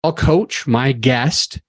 I'll coach my guest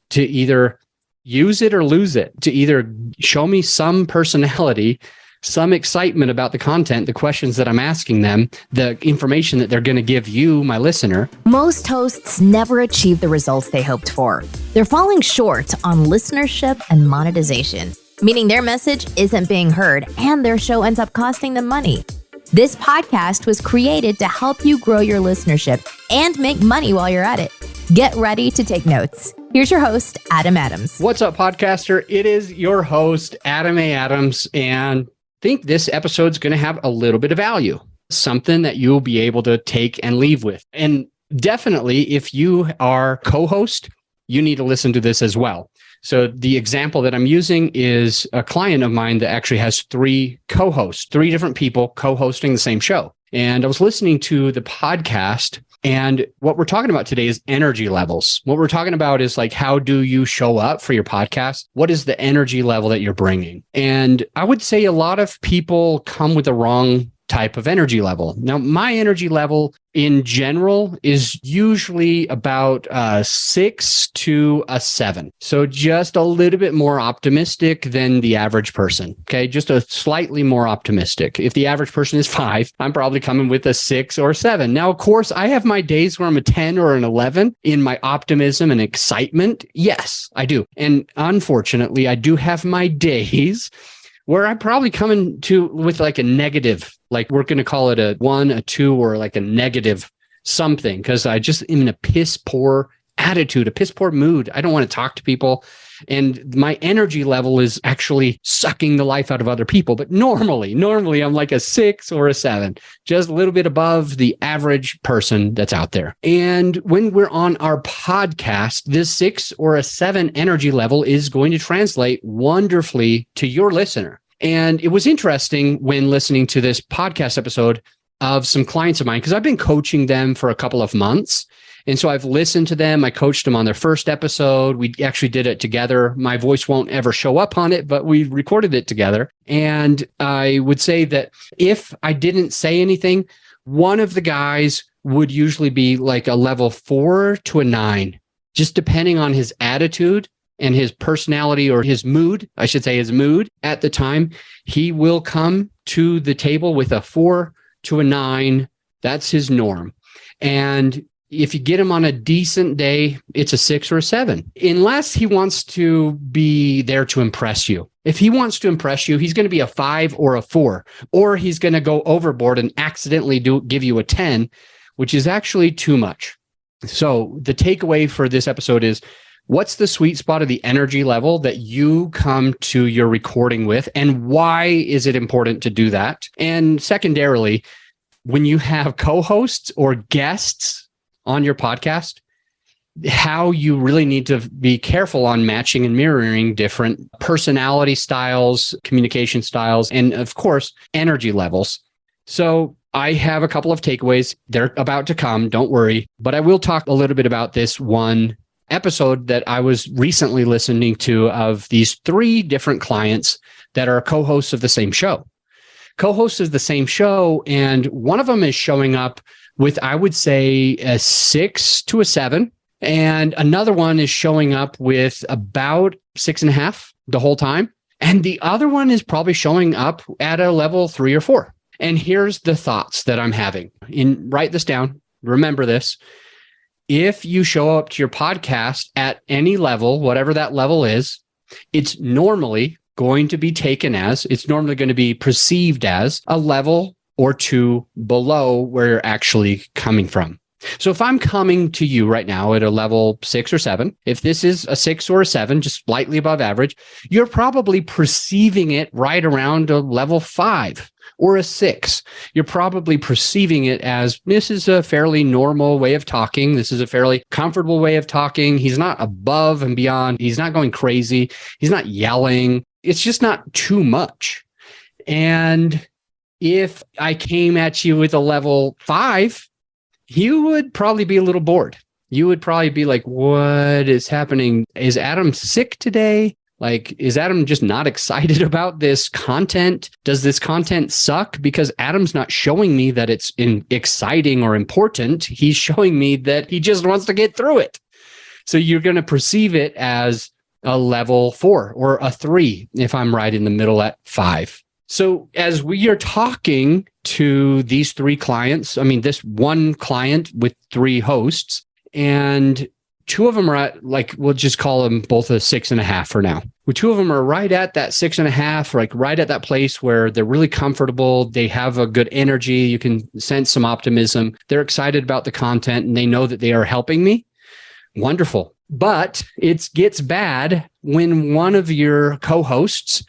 to either use it or lose it, to either show me some personality, some excitement about the content, the questions that I'm asking them, the information that they're going to give you, my listener. Most hosts never achieve the results they hoped for. They're falling short on listenership and monetization, meaning their message isn't being heard and their show ends up costing them money. This podcast was created to help you grow your listenership and make money while you're at it. Get ready to take notes. Here's your host, Adam Adams. What's up, podcaster? It is your host, Adam A. Adams, and I think this episode's going to have a little bit of value, something that you'll be able to take and leave with. And definitely, if you are co-host, you need to listen to this as well. So the example that I'm using is a client of mine that actually has 3 co-hosts, 3 different people co-hosting the same show. And I was listening to the podcast, and what we're talking about today is energy levels. What we're talking about is like, how do you show up for your podcast? What is the energy level that you're bringing? And I would say a lot of people come with the wrong type of energy level. Now, my energy level in general is usually about 6 to a 7. So just a little bit more optimistic than the average person. Okay. Just a slightly more optimistic. If the average person is 5, I'm probably coming with a 6 or 7. Now, of course, I have my days where I'm a 10 or an 11 in my optimism and excitement. Yes, I do. And unfortunately, I do have my days where I'm probably coming to with like a negative, like we're going to call it a 1, a 2, or like a negative something, because I just am in a piss poor attitude, a piss poor mood. I don't want to talk to people. And my energy level is actually sucking the life out of other people. But normally I'm like a 6 or a 7, just a little bit above the average person that's out there. And when we're on our podcast, this 6 or a 7 energy level is going to translate wonderfully to your listener. And it was interesting when listening to this podcast episode of some clients of mine, because I've been coaching them for a couple of months. And so I've listened to them. I coached them on their first episode. We actually did it together. My voice won't ever show up on it, but we recorded it together. And I would say that if I didn't say anything, one of the guys would usually be like a level 4 to a 9, just depending on his attitude and his personality, or his mood, I should say his mood at the time. He will come to the table with a 4 to a 9. That's his norm. And if you get him on a decent day, it's a 6 or a 7, unless he wants to be there to impress you. If he wants to impress you, he's going to be a 5 or a 4, or he's going to go overboard and accidentally give you a 10, which is actually too much. So the takeaway for this episode is, what's the sweet spot of the energy level that you come to your recording with, and why is it important to do that? And secondarily, when you have co-hosts or guests on your podcast, how you really need to be careful on matching and mirroring different personality styles, communication styles, and of course, energy levels. So I have a couple of takeaways. They're about to come, don't worry. But I will talk a little bit about this one episode that I was recently listening to of these 3 different clients that are co-hosts of the same show. Co-hosts of the same show, and one of them is showing up with, I would say, a 6 to a 7. And another one is showing up with about 6.5 the whole time. And the other one is probably showing up at a level 3 or 4. And here's the thoughts that I'm having. Write this down. Remember this. If you show up to your podcast at any level, whatever that level is, it's normally going to be taken as, it's normally going to be perceived as a level or 2 below where you're actually coming from. So if I'm coming to you right now at a level 6 or 7, if this is a 6 or a 7, just slightly above average, you're probably perceiving it right around a level 5 or a 6. You're probably perceiving it as, this is a fairly normal way of talking. This is a fairly comfortable way of talking. He's not above and beyond. He's not going crazy. He's not yelling. It's just not too much. And if I came at you with a level 5, you would probably be a little bored. You would probably be like, what is happening? Is Adam sick today? Like, is Adam just not excited about this content? Does this content suck? Because Adam's not showing me that it's exciting or important. He's showing me that he just wants to get through it. So you're going to perceive it as a level 4 or a 3 if I'm right in the middle at 5. So as we are talking to these 3 clients, I mean, this one client with 3 hosts, and 2 of them are at, like, we'll just call them both a 6.5 for now. Well, 2 of them are right at that 6.5, like right at that place where they're really comfortable. They have a good energy. You can sense some optimism. They're excited about the content and they know that they are helping me. Wonderful. But it gets bad when one of your co-hosts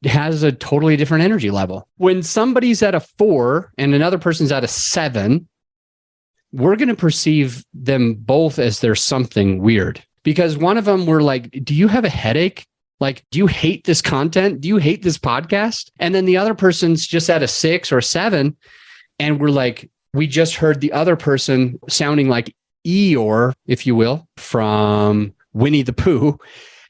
has a totally different energy level. When somebody's at a 4 and another person's at a 7, we're going to perceive them both as there's something weird. Because one of them, we're like, do you have a headache? Like, do you hate this content? Do you hate this podcast? And then the other person's just at a 6 or 7. And we're like, we just heard the other person sounding like Eeyore, if you will, from Winnie the Pooh.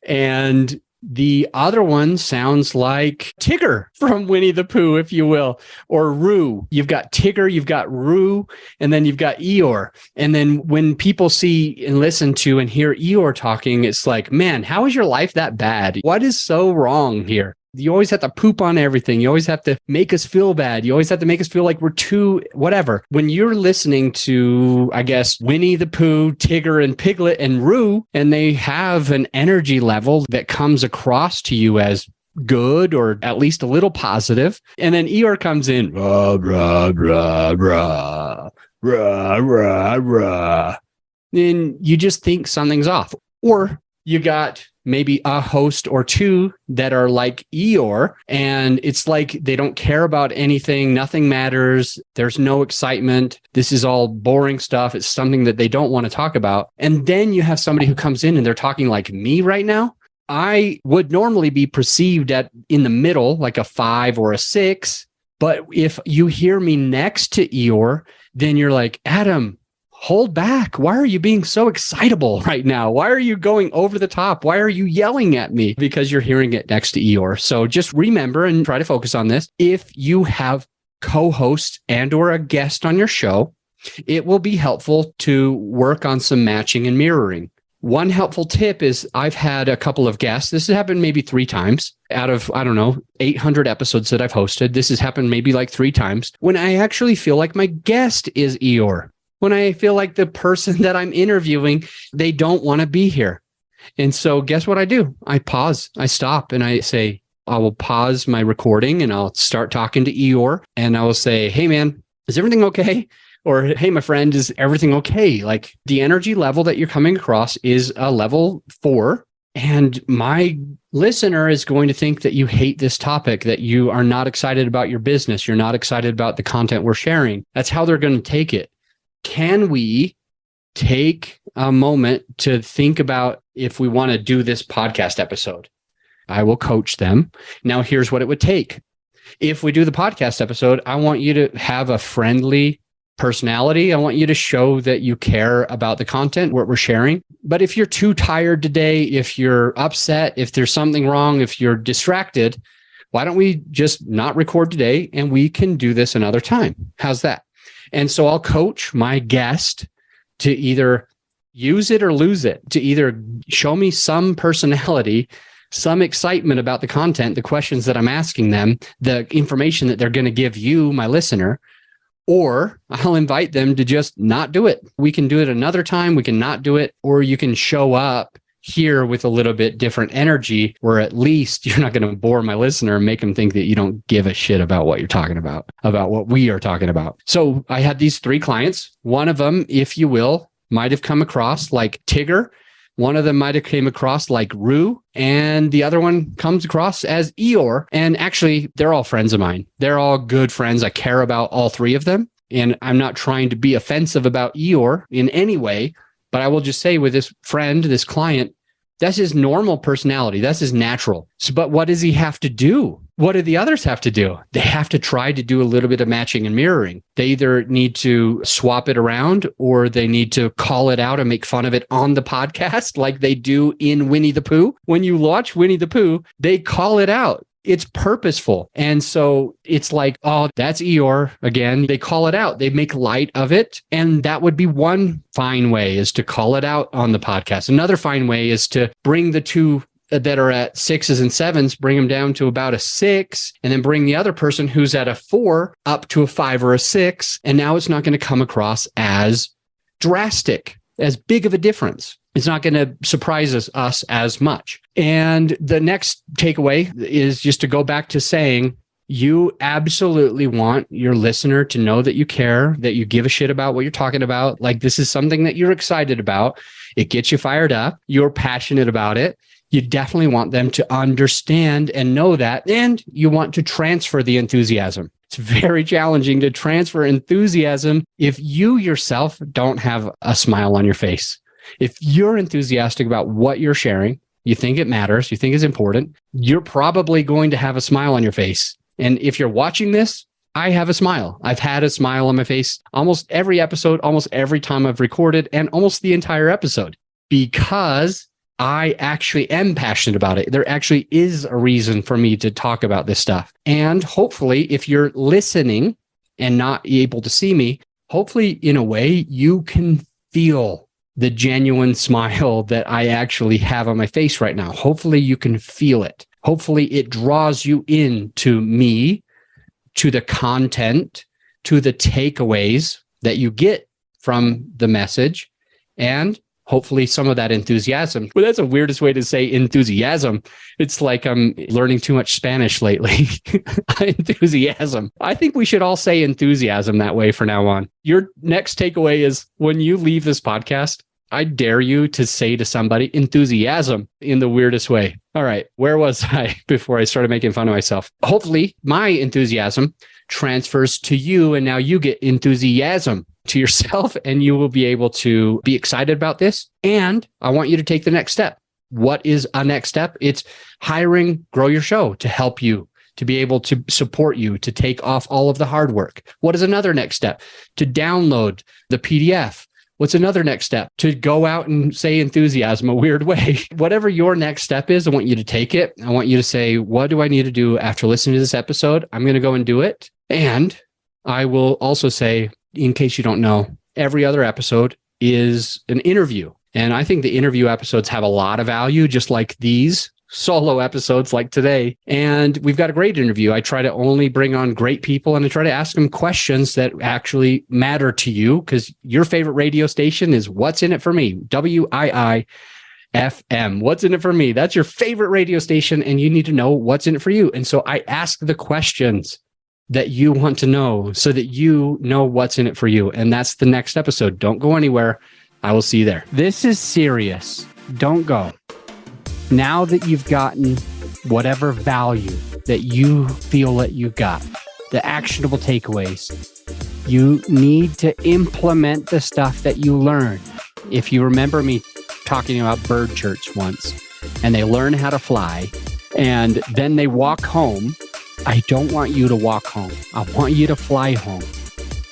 And the other one sounds like Tigger from Winnie the Pooh, if you will, or Roo. You've got Tigger, you've got Roo, and then you've got Eeyore. And then when people see and listen to and hear Eeyore talking, it's like, man, how is your life that bad? What is so wrong here? You always have to poop on everything. You always have to make us feel bad. You always have to make us feel like we're too whatever. When you're listening to, I guess, Winnie the Pooh, Tigger, and Piglet, and Roo, and they have an energy level that comes across to you as good or at least a little positive, and then Eeyore comes in, rah, rah, rah, rah, rah, rah, rah, then you just think something's off. Or you got maybe a host or 2 that are like Eeyore, and it's like they don't care about anything. Nothing matters. There's no excitement. This is all boring stuff. It's something that they don't want to talk about. And then you have somebody who comes in and they're talking like me right now. I would normally be perceived in the middle, like a 5 or a 6. But if you hear me next to Eeyore, then you're like, Adam, hold back. Why are you being so excitable right now? Why are you going over the top? Why are you yelling at me? Because you're hearing it next to Eeyore. So just remember and try to focus on this. If you have co-hosts and or a guest on your show, it will be helpful to work on some matching and mirroring. One helpful tip is I've had a couple of guests. This has happened maybe 3 times out of, 800 episodes that I've hosted. This has happened maybe like 3 times when I actually feel like my guest is Eeyore. When I feel like the person that I'm interviewing, they don't want to be here. And so guess what I do? I pause, I stop, and I say, I will pause my recording and I'll start talking to Eeyore. And I will say, hey, man, is everything okay? Or, hey, my friend, is everything okay? Like the energy level that you're coming across is a level 4. And my listener is going to think that you hate this topic, that you are not excited about your business. You're not excited about the content we're sharing. That's how they're going to take it. Can we take a moment to think about if we want to do this podcast episode? I will coach them. Now, here's what it would take. If we do the podcast episode, I want you to have a friendly personality. I want you to show that you care about the content, what we're sharing. But if you're too tired today, if you're upset, if there's something wrong, if you're distracted, why don't we just not record today and we can do this another time? How's that? And so I'll coach my guest to either use it or lose it, to either show me some personality, some excitement about the content, the questions that I'm asking them, the information that they're going to give you, my listener, or I'll invite them to just not do it. We can do it another time. We can not do it, or you can show up here with a little bit different energy, where at least you're not going to bore my listener and make them think that you don't give a shit about what you're talking about what we are talking about. So I had these 3 clients. One of them, if you will, might have come across like Tigger. One of them might have came across like Roo, and the other one comes across as Eeyore. And actually, they're all friends of mine. They're all good friends. I care about all 3 of them. And I'm not trying to be offensive about Eeyore in any way. But I will just say with this friend, this client, that's his normal personality. That's his natural. So, but what does he have to do? What do the others have to do? They have to try to do a little bit of matching and mirroring. They either need to swap it around or they need to call it out and make fun of it on the podcast like they do in Winnie the Pooh. When you watch Winnie the Pooh, they call it out. It's purposeful. And so it's like, oh, that's Eeyore again. They call it out. They make light of it. And that would be one fine way, is to call it out on the podcast. Another fine way is to bring the two that are at 6s and 7s, bring them down to about a 6, and then bring the other person who's at a 4 up to a 5 or a 6. And now it's not going to come across as drastic, as big of a difference. It's not going to surprise us as much. And the next takeaway is just to go back to saying, you absolutely want your listener to know that you care, that you give a shit about what you're talking about. Like, this is something that you're excited about. It gets you fired up. You're passionate about it. You definitely want them to understand and know that, and you want to transfer the enthusiasm. It's very challenging to transfer enthusiasm if you yourself don't have a smile on your face. If you're enthusiastic about what you're sharing, you think it matters, you think it's important, you're probably going to have a smile on your face. And if you're watching this, I have a smile. I've had a smile on my face almost every episode, almost every time I've recorded, and almost the entire episode, because I actually am passionate about it. There actually is a reason for me to talk about this stuff. And hopefully, if you're listening and not able to see me, hopefully, in a way, you can feel the genuine smile that I actually have on my face right now. Hopefully, you can feel it. Hopefully, it draws you into me, to the content, to the takeaways that you get from the message, and hopefully some of that enthusiasm. Well, that's the weirdest way to say enthusiasm. It's like I'm learning too much Spanish lately. Enthusiasm. I think we should all say enthusiasm that way from now on. Your next takeaway is, when you leave this podcast, I dare you to say to somebody enthusiasm in the weirdest way. All right, where was I before I started making fun of myself? Hopefully my enthusiasm transfers to you, and now you get enthusiasm to yourself, and you will be able to be excited about this. And I want you to take the next step. What is a next step? It's hiring Grow Your Show to help you, to be able to support you, to take off all of the hard work. What is another next step? To download the PDF. What's another next step? To go out and say enthusiasm a weird way. Whatever your next step is, I want you to take it. I want you to say, what do I need to do after listening to this episode? I'm going to go and do it. And I will also say, in case you don't know, every other episode is an interview. And I think the interview episodes have a lot of value, just like these solo episodes like today. And we've got a great interview. I try to only bring on great people, and I try to ask them questions that actually matter to you, because your favorite radio station is What's in It for Me, WIIFM. What's in it for me? That's your favorite radio station, and you need to know what's in it for you. And so I ask the questions that you want to know so that you know what's in it for you. And that's the next episode. Don't go anywhere. I will see you there. This is serious. Don't go. Now that you've gotten whatever value that you feel that you got, the actionable takeaways, you need to implement the stuff that you learned. If you remember me talking about bird church once, and they learn how to fly, and then they walk home, I don't want you to walk home. I want you to fly home.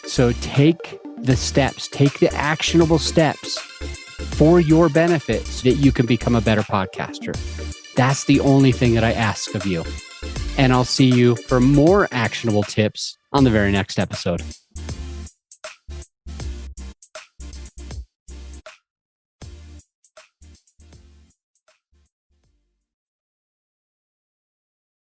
So take the steps, take the actionable steps for your benefit so that you can become a better podcaster. That's the only thing that I ask of you. And I'll see you for more actionable tips on the very next episode.